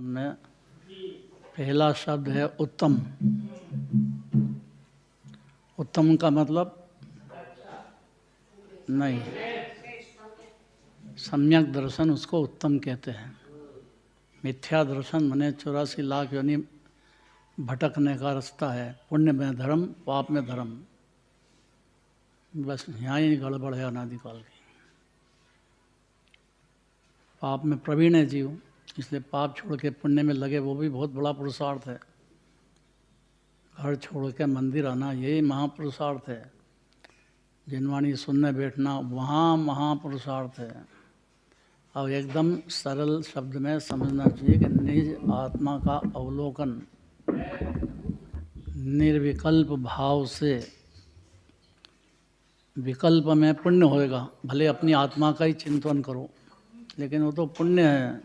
में पहला शब्द है उत्तम। उत्तम का मतलब नहीं, सम्यक दर्शन उसको उत्तम कहते हैं। मिथ्या दर्शन माने 84 लाख योनि भटकने का रास्ता है। पुण्य में धर्म, पाप में धर्म, बस यहाँ ही गड़बड़ है अनादिकाल की। पाप में प्रवीण है जीव, इसलिए पाप छोड़ के पुण्य में लगे, वो भी बहुत बड़ा पुरुषार्थ है। घर छोड़ के मंदिर आना, यही महापुरुषार्थ है। जिनवाणी सुनने बैठना, वहाँ महापुरुषार्थ है। और एकदम सरल शब्द में समझना चाहिए कि निज आत्मा का अवलोकन निर्विकल्प भाव से, विकल्प में पुण्य होएगा। भले अपनी आत्मा का ही चिंतन करो, लेकिन वो तो पुण्य है,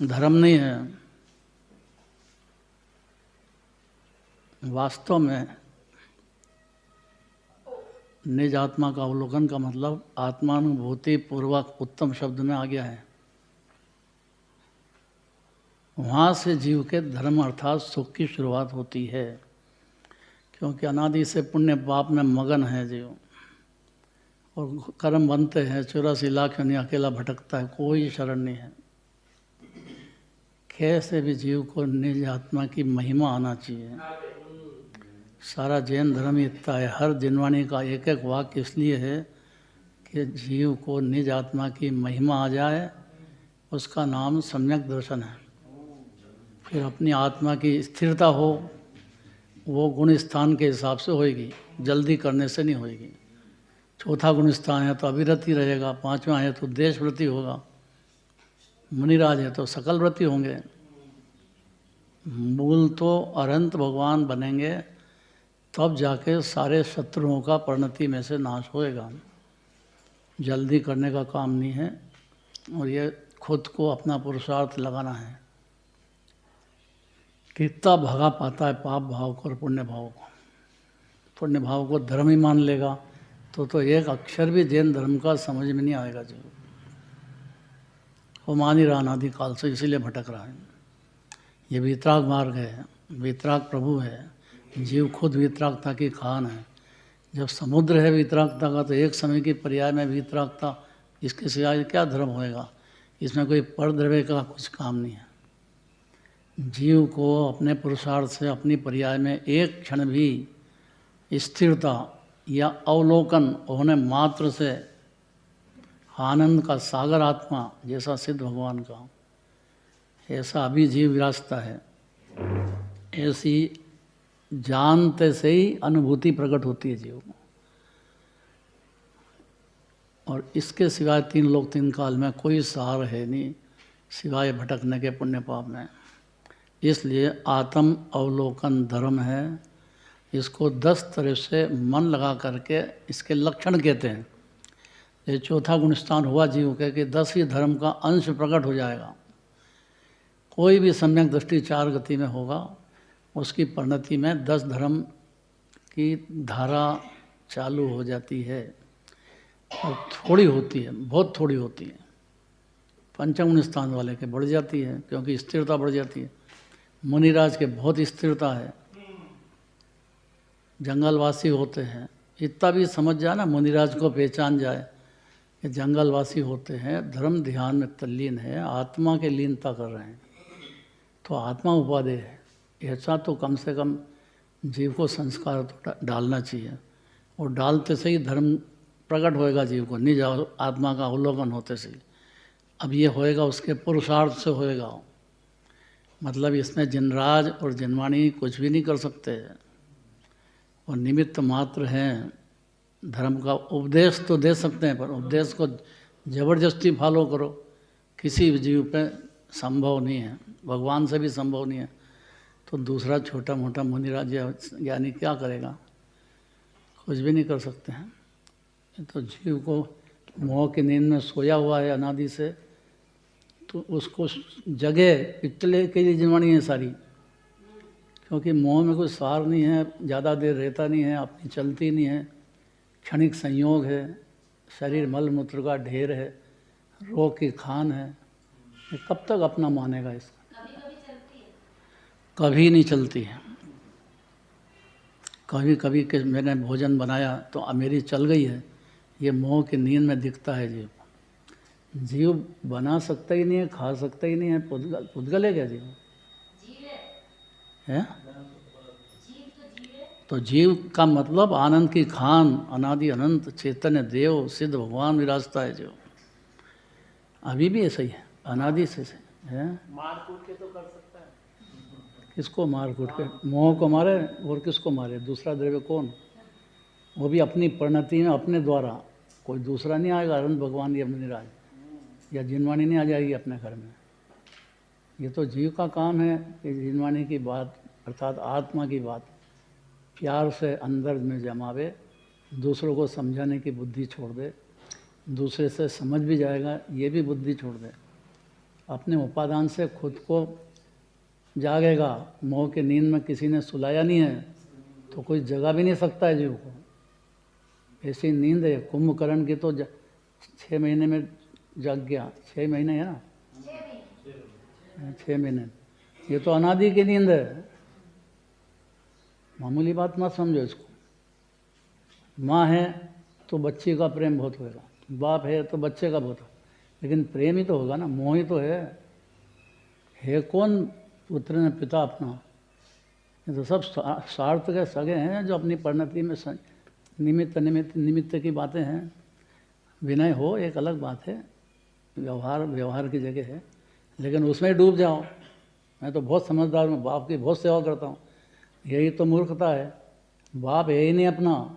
धर्म नहीं है। वास्तव में निज आत्मा का अवलोकन का मतलब आत्मानुभूति पूर्वक उत्तम शब्द में आ गया है। वहाँ से जीव के धर्म अर्थात सुख की शुरुआत होती है, क्योंकि अनादि से पुण्य पाप में मगन है जीव, और कर्म बनते हैं। 84 लाख यानी अकेला भटकता है, कोई शरण नहीं है। कैसे भी जीव को निज आत्मा की महिमा आना चाहिए। सारा जैन धर्म ही इतना है, हर जिनवाणी का एक एक वाक्य इसलिए है कि जीव को निज आत्मा की महिमा आ जाए। उसका नाम सम्यक दर्शन है। फिर अपनी आत्मा की स्थिरता हो, वो गुण स्थान के हिसाब से होएगी, जल्दी करने से नहीं होएगी। चौथा गुण स्थान है तो अविरति रहेगा, पांचवा है तो देशव्रति होगा, मुनिराज है तो सकल व्रति होंगे। मूल तो अनंत भगवान बनेंगे, तब जाके सारे शत्रुओं का परिणति में से नाश होएगा। जल्दी करने का काम नहीं है, और ये खुद को अपना पुरुषार्थ लगाना है। कितना भगा पाता है पाप भाव को और पुण्य भाव को। पुण्य भाव को धर्म ही मान लेगा तो एक अक्षर भी जैन धर्म का समझ में नहीं आएगा। जो वो मान ही रहा अनादिकाल से, इसीलिए भटक रहा है। ये वीतराग मार्ग है, वीतराग प्रभु है। जीव खुद वीतरागता की खान है। जब समुद्र है वीतरागता का, तो एक समय की पर्याय में वीतरागता, इसके सिवाय क्या धर्म होएगा। इसमें कोई परद्रव्य का कुछ काम नहीं है। जीव को अपने पुरुषार्थ से अपनी पर्याय में एक क्षण भी स्थिरता या अवलोकन होने मात्र से आनंद का सागर आत्मा जैसा सिद्ध भगवान का, ऐसा अभी जीव विरासता है। ऐसी जानते से ही अनुभूति प्रकट होती है जीव को। और इसके सिवाय 3 लोक 3 काल में कोई सहार है नहीं, सिवाय भटकने के पुण्य पाप में। इसलिए आत्म अवलोकन धर्म है। इसको 10 तरह से मन लगा करके इसके लक्षण कहते हैं। ये चौथा गुणस्थान हुआ जीव के कि 10 ही धर्म का अंश प्रकट हो जाएगा। कोई भी सम्यक दृष्टि 4 गति में होगा, उसकी परिणति में 10 धर्म की धारा चालू हो जाती है। और थोड़ी होती है, बहुत थोड़ी होती है। पंचम गुण स्थान वाले के बढ़ जाती है, क्योंकि स्थिरता बढ़ जाती है। मुनिराज के बहुत स्थिरता है, जंगलवासी होते हैं। इतना भी समझ जाए ना, मुनिराज को पहचान जाए कि जंगलवासी होते हैं, धर्म ध्यान में तल्लीन है, आत्मा के लीनता कर रहे हैं, तो आत्मा उपादेय है। ऐसा तो कम से कम जीव को संस्कार तो डालना चाहिए। और डालते से ही धर्म प्रकट होएगा जीव को, निज आत्मा का अवलोकन होते से। अब ये होएगा उसके पुरुषार्थ से होएगा। मतलब इसमें जिनराज और जिनवाणी कुछ भी नहीं कर सकते, और निमित्त मात्र हैं। धर्म का उपदेश तो दे सकते हैं, पर उपदेश को जबरदस्ती फॉलो करो, किसी भी जीव पे संभव नहीं है। भगवान से भी संभव नहीं है, तो दूसरा छोटा मोटा मुनिराज यानी क्या करेगा, कुछ भी नहीं कर सकते हैं। तो जीव को मोह की नींद में सोया हुआ है अनादि से, तो उसको जगह पिछले के लिए जिनवाणी है सारी। क्योंकि मोह में कोई सार नहीं है, ज़्यादा देर रहता नहीं है, अपनी चलती नहीं है, क्षणिक संयोग है, शरीर मल मूत्र का ढेर है, रोग की खान है, ये कब तक अपना मानेगा इसका? कभी नहीं चलती है। कभी कभी के मैंने भोजन बनाया तो मेरी चल गई है, ये मोह की नींद में दिखता है जीव। जीव बना सकता ही नहीं है, खा सकता ही नहीं है, पुद्गल है क्या जीव? है? तो जीव का मतलब आनंद की खान, अनादि अनंत चैतन्य देव सिद्ध भगवान विराजता है जो। अभी भी ऐसा ही है, अनादि से है। मार कूट के तो कर सकता है। किसको मार कूट के? मोह को मारे और किसको मारे? दूसरा द्रव्य कौन? वो भी अपनी परिणति में अपने द्वारा, कोई दूसरा नहीं आएगा। अनंत भगवान या मुनिराज या जिनवाणी नहीं आ जाएगी अपने घर में। ये तो जीव का काम है कि जिनवाणी की बात अर्थात आत्मा की बात प्यार से अंदर में जमावे, दूसरों को समझाने की बुद्धि छोड़ दे, दूसरे से समझ भी जाएगा ये भी बुद्धि छोड़ दे। अपने उपादान से खुद को जागेगा। मोह के नींद में किसी ने सुलाया नहीं है तो कोई जगा भी नहीं सकता है जीव को। ऐसी नींद है। कुंभकर्ण की तो 6 महीने में जग गया। 6 महीने है ना? 6 महीने। ये तो अनादि की नींद है। मामूली बात मत समझो इसको। माँ है तो बच्चे का प्रेम बहुत होगा, बाप है तो बच्चे का बहुत होगा, लेकिन प्रेम ही तो होगा ना, मोह ही तो है कौन पुत्र ने पिता अपना? ये तो सब स्वार्थ के सगे हैं जो अपनी परिणति में निमित्त की बातें हैं। विनय हो एक अलग बात है, व्यवहार की जगह है, लेकिन उसमें डूब जाओ। मैं तो बहुत समझदार हूँ, बाप की बहुत सेवा करता हूँ, यही तो मूर्खता है। बाप है ही नहीं अपना,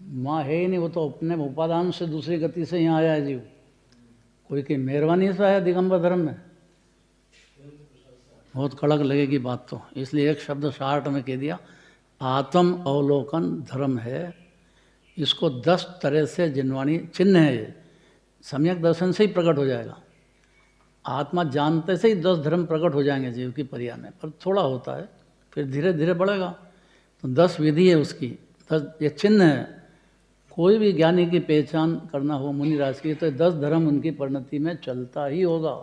माँ है ही नहीं, वो तो अपने उपादान से दूसरी गति से यहाँ आया है जीव। कोई की मेहरबानी से आया दिगंबर धर्म में। बहुत कड़क लगेगी बात तो, इसलिए एक शब्द शार्ट में कह दिया, आत्म अवलोकन धर्म है। इसको 10 तरह से जिनवाणी चिन्ह है, ये सम्यक दर्शन से ही प्रकट हो जाएगा। आत्मा जानते से ही 10 धर्म प्रकट हो जाएंगे जीव की परिया में, पर थोड़ा होता है, फिर धीरे धीरे बढ़ेगा। तो 10 विधि है उसकी, 10 ये चिन्ह है। कोई भी ज्ञानी की पहचान करना हो मुनिराज की तो 10 धर्म उनकी परिणति में चलता ही होगा।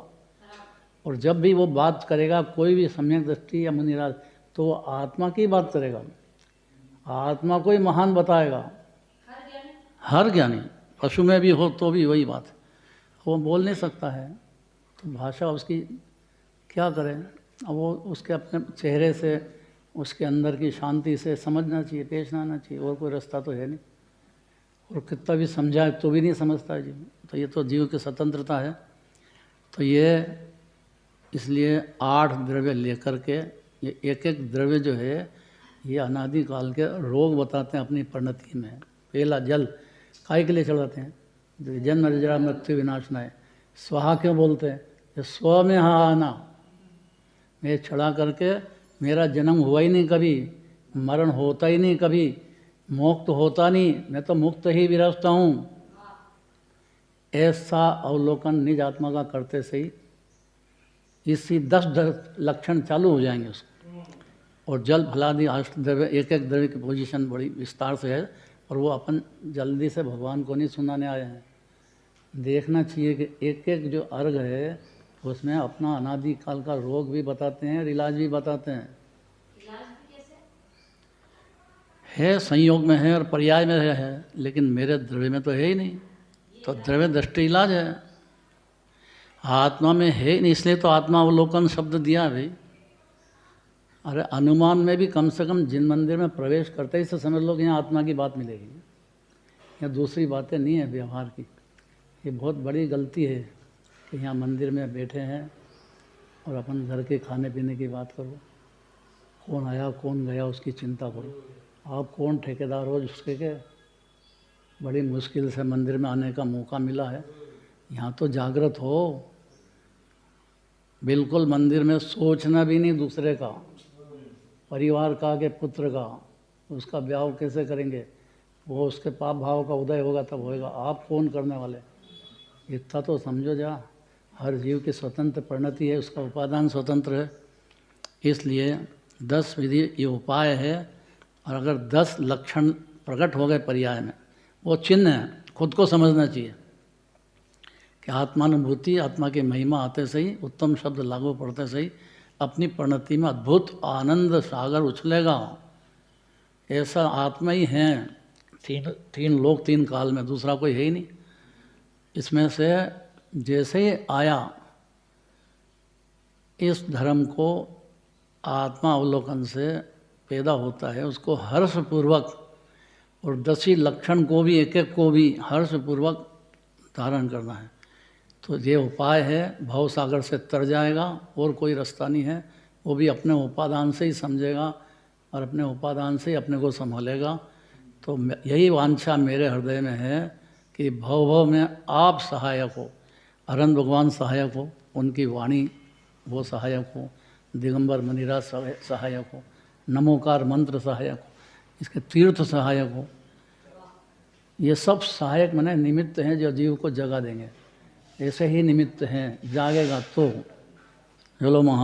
और जब भी वो बात करेगा कोई भी सम्यक दृष्टि या मुनिराज, तो वो आत्मा की बात करेगा, आत्मा को ही महान बताएगा। हर ज्ञानी पशु में भी हो तो भी वही बात है। वो बोल नहीं सकता है तो भाषा उसकी क्या करें? अब वो उसके अपने चेहरे से, उसके अंदर की शांति से समझना चाहिए, पेश आना चाहिए, और कोई रास्ता तो है नहीं। और कितना भी समझाए तो भी नहीं समझता है जीव। तो ये तो जीव की स्वतंत्रता है। तो ये इसलिए 8 द्रव्य लेकर के, ये एक एक द्रव्य जो है ये अनादि काल के रोग बताते हैं अपनी परिणति में। पहला जल काय के लिए चढ़ाते हैं? जन्म जरा मृत्यु विनाशना है। स्वाहा क्यों बोलते हैं? ये स्व में हाँ आना, मैं चढ़ा करके मेरा जन्म हुआ ही नहीं कभी, मरण होता ही नहीं कभी, मोक्ष होता नहीं, मैं तो मुक्त ही विराजता हूँ। ऐसा अवलोकन निज आत्मा का करते से ही इसी 10 लक्षण चालू हो जाएंगे उसको। और जल फलादि 8 द्रव्य, एक एक द्रव्य की पोजीशन बड़ी विस्तार से है। और वो अपन जल्दी से भगवान को नहीं सुनाने आए हैं। देखना चाहिए कि एक एक जो अर्घ है उसमें अपना अनादि काल का रोग भी बताते हैं और इलाज भी बताते हैं। है संयोग में है और पर्याय में है, लेकिन मेरे द्रव्य में तो है ही नहीं। तो द्रव्य दृष्टि इलाज है, आत्मा में है ही नहीं, इसलिए तो आत्मा अवलोकन शब्द दिया भाई। अरे अनुमान में भी कम से कम जिन मंदिर में प्रवेश करते ही से समझ लो कि यहाँ आत्मा की बात मिलेगी, यहाँ दूसरी बातें नहीं है व्यवहार की। ये बहुत बड़ी गलती है कि यहाँ मंदिर में बैठे हैं और अपन घर के खाने पीने की बात करो, कौन आया कौन गया उसकी चिंता करो। आप कौन ठेकेदार हो जिसके के बड़ी मुश्किल से मंदिर में आने का मौका मिला है। यहाँ तो जागृत हो, बिल्कुल मंदिर में सोचना भी नहीं दूसरे का, परिवार का के पुत्र का, उसका ब्याह कैसे करेंगे, वो उसके पाप भाव का उदय होगा तब होएगा। आप कौन करने वाले, इतना तो समझो जा। हर जीव की स्वतंत्र परिणति है, उसका उपादान स्वतंत्र है। इसलिए 10 विधि ये उपाय है। और अगर 10 लक्षण प्रकट हो गए पर्याय में, वो चिन्ह है, खुद को समझना चाहिए कि आत्मानुभूति, आत्मा की महिमा आते सही, उत्तम शब्द लागू पड़ते सही अपनी परिणति में अद्भुत आनंद सागर उछलेगा। ऐसा आत्मा ही है। तीन लोक तीन काल में, दूसरा कोई है ही नहीं। इसमें से जैसे ही आया इस धर्म को आत्मा अवलोकन से पैदा होता है, उसको हर्षपूर्वक और 10 लक्षण को भी एक एक को भी हर्षपूर्वक धारण करना है। तो ये उपाय है, भव सागर से तर जाएगा और कोई रास्ता नहीं है। वो भी अपने उपादान से ही समझेगा और अपने उपादान से ही अपने को संभालेगा। तो यही वांछा मेरे हृदय में है कि भव भव में आप सहायक हो, अरहंत भगवान सहायक हो, उनकी वाणी वो सहायक हो, दिगंबर मणिराज सहायक हो, नमोकार मंत्र सहायक हो, इसके तीर्थ सहायक हो। ये सब सहायक माने निमित्त हैं जो जीव को जगा देंगे। ऐसे ही निमित्त हैं, जागेगा तो। चलो महा